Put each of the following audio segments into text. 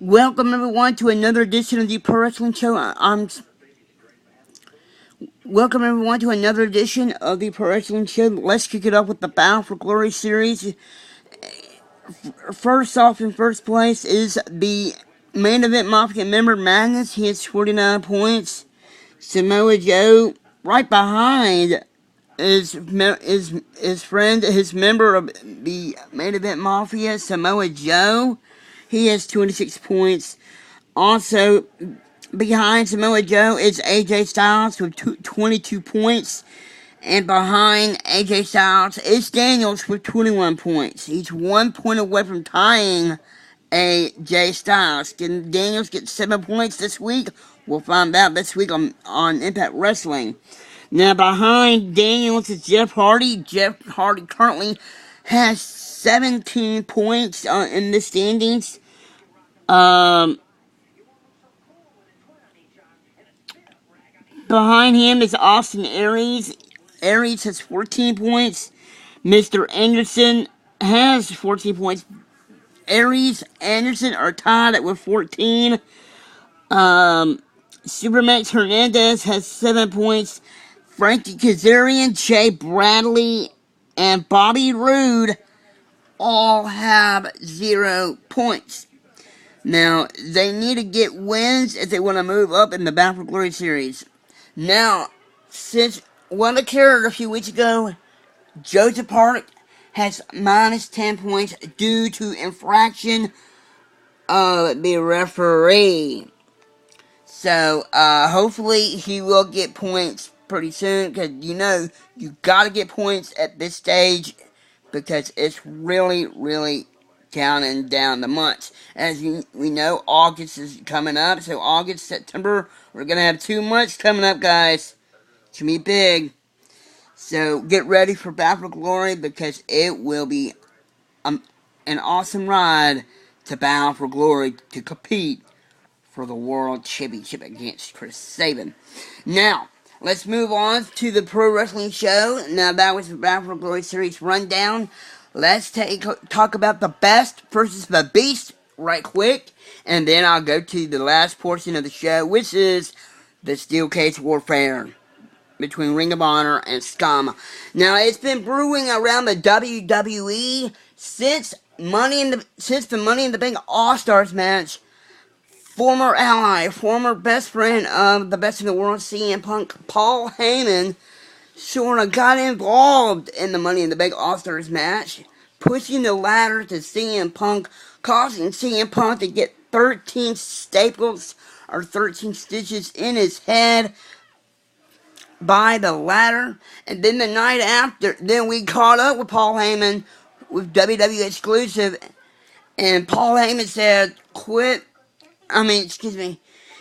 Welcome everyone to another edition of the Pro Wrestling Show. Welcome everyone to another edition of the Pro Wrestling Show. Let's kick it off with the Battle for Glory series. First off, in first place is the main event Mafia member Magnus. He has 49 points. Samoa Joe right behind his friend, his member of the main event Mafia, Samoa Joe. He has 26 points. Also, behind Samoa Joe is AJ Styles with 22 points. And behind AJ Styles is Daniels with 21 points. He's 1 point away from tying AJ Styles. Can Daniels get 7 points this week? We'll find out this week on Impact Wrestling. Now, behind Daniels is Jeff Hardy. Jeff Hardy currently has 17 points in the standings. Behind him is Austin Aries. Aries has 14 points. Mr. Anderson has 14 points. Aries, Anderson are tied with 14. Supermax Hernandez has 7 points. Frankie Kazarian, Jay Bradley, and Bobby Roode all have 0 points. Now, they need to get wins if they want to move up in the Battle for Glory series. Now, since one occurred a few weeks ago, Joseph Park has minus 10 points due to infraction of the referee. So, hopefully he will get points pretty soon, because you gotta get points at this stage, because it's really counting down the months. As we know, August is coming up, so August, September, we're gonna have 2 months coming up, guys. It's gonna be big. So get ready for Battle for Glory, because it will be an awesome ride to Battle for Glory to compete for the World Championship against Chris Sabin. Now, let's move on to the Pro Wrestling Show. Now, that was the Battle for Glory series rundown. Let's talk about the Best versus the Beast right quick, and then I'll go to the last portion of the show, which is the Steel Cage Warfare between Ring of Honor and Scum. Now, it's been brewing around the WWE since the Money in the Bank All-Stars match. Former ally, former best friend of the Best in the World, CM Punk, Paul Heyman, sort of got involved in the Money in the Bank All-Stars match, pushing the ladder to CM Punk, causing CM Punk to get 13 staples or 13 stitches in his head by the ladder. And then the night after, then we caught up with Paul Heyman with WWE exclusive, and Paul Heyman said,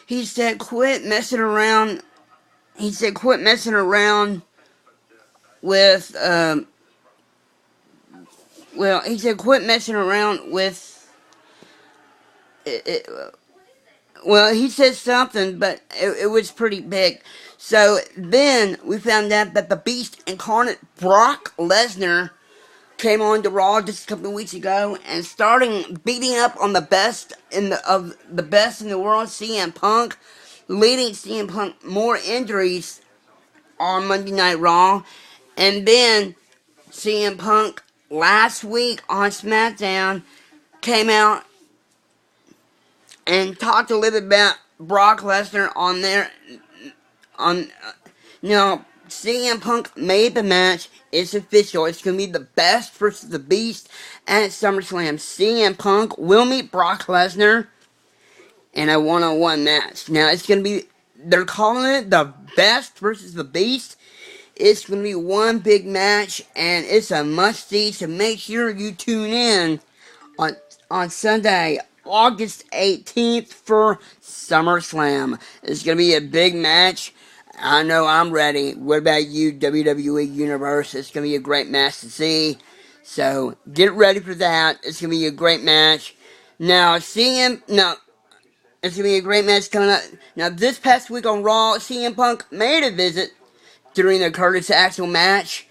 he said, quit messing around. He said, quit messing around with, he said, quit messing around with, he said something, but it was pretty big. So then we found out that the Beast incarnate Brock Lesnar came on to Raw just a couple of weeks ago and starting beating up on the best in the world, CM Punk, leading CM Punk more injuries on Monday Night Raw. And then CM Punk last week on SmackDown came out and talked a little bit about Brock Lesnar on there. CM Punk made the match. It's official. It's going to be the Best versus the Beast at SummerSlam. CM Punk will meet Brock Lesnar in a one-on-one match. Now, it's going to be, they're calling it the Best versus the Beast. It's going to be one big match, and it's a must-see, so make sure you tune in on Sunday, August 18th for SummerSlam. It's going to be a big match. I know I'm ready. What about you, WWE Universe? It's going to be a great match to see. So, get ready for that. It's going to be a great match. Now, it's going to be a great match coming up. Now, this past week on Raw, CM Punk made a visit during the Curtis Axel match.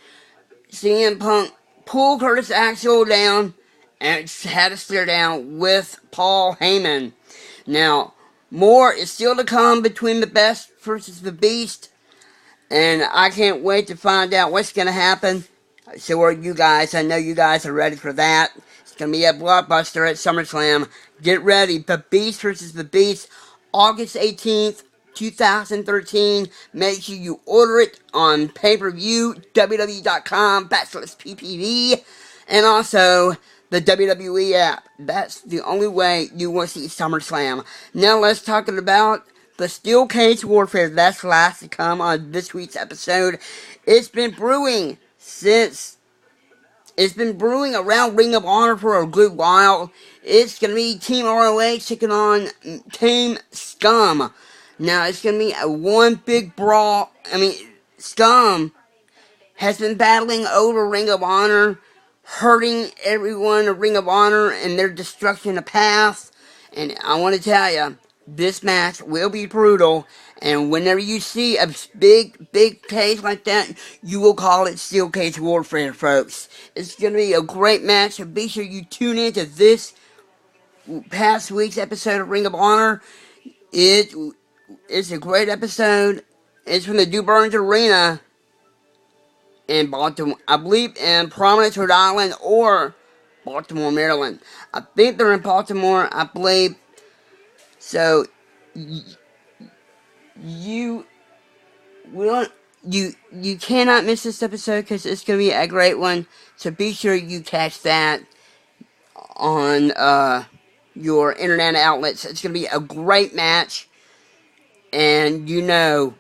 CM Punk pulled Curtis Axel down and it's had a stare down with Paul Heyman. Now, more is still to come between the Best versus the Beast, and I can't wait to find out what's going to happen. So are you guys. I know you guys are ready for that. It's going to be a blockbuster at SummerSlam. Get ready. The Beast versus the Beast, August 18th, 2013. Make sure you order it on pay-per-view, www.com/PPV, and also the WWE app. That's the only way you will see SummerSlam. Now let's talk about the Steel Cage Warfare. That's last to come on this week's episode. It's been brewing around Ring of Honor for a good while. It's going to be Team ROH taking on Team Scum. Now, it's going to be a one big brawl. Scum has been battling over Ring of Honor, hurting everyone in Ring of Honor and their destruction of path. And I want to tell you, this match will be brutal. And whenever you see a big cage like that, you will call it Steel Cage Warfare, folks. It's going to be a great match, so be sure you tune in to this past week's episode of Ring of Honor. It's a great episode. It's from the Dew Burns Arena in Baltimore, I believe in Providence, Rhode Island, or Baltimore, Maryland. I think they're in Baltimore, I believe. So, you cannot miss this episode because it's going to be a great one. So be sure you catch that on your internet outlets. It's going to be a great match. And who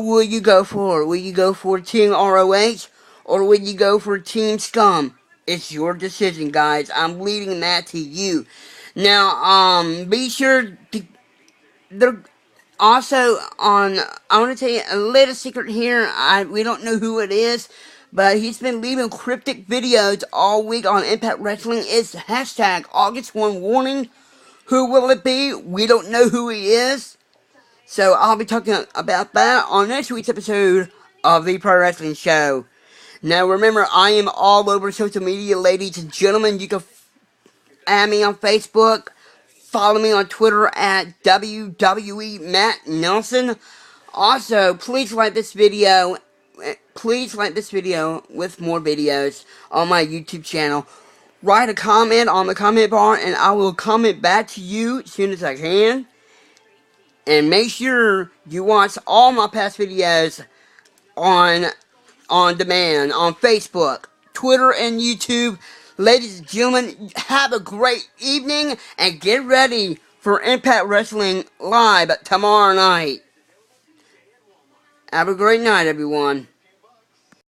will you go for? Will you go for Team ROH or will you go for Team Scum? It's your decision, guys. I'm leaving that to you. Now, be sure to... They're also on... I want to tell you a little secret here. We don't know who it is, but he's been leaving cryptic videos all week on Impact Wrestling. It's hashtag August 1 warning. Who will it be? We don't know who he is. So I'll be talking about that on next week's episode of the Pro Wrestling Show. Now remember, I am all over social media, ladies and gentlemen. You can add me on Facebook, follow me on Twitter at WWE Matt Nelson. Also, please like this video. Please like this video with more videos on my YouTube channel. Write a comment on the comment bar and I will comment back to you as soon as I can. And make sure you watch all my past videos on demand on Facebook, Twitter, and YouTube. Ladies and gentlemen, have a great evening and get ready for Impact Wrestling Live tomorrow night. Have a great night, everyone.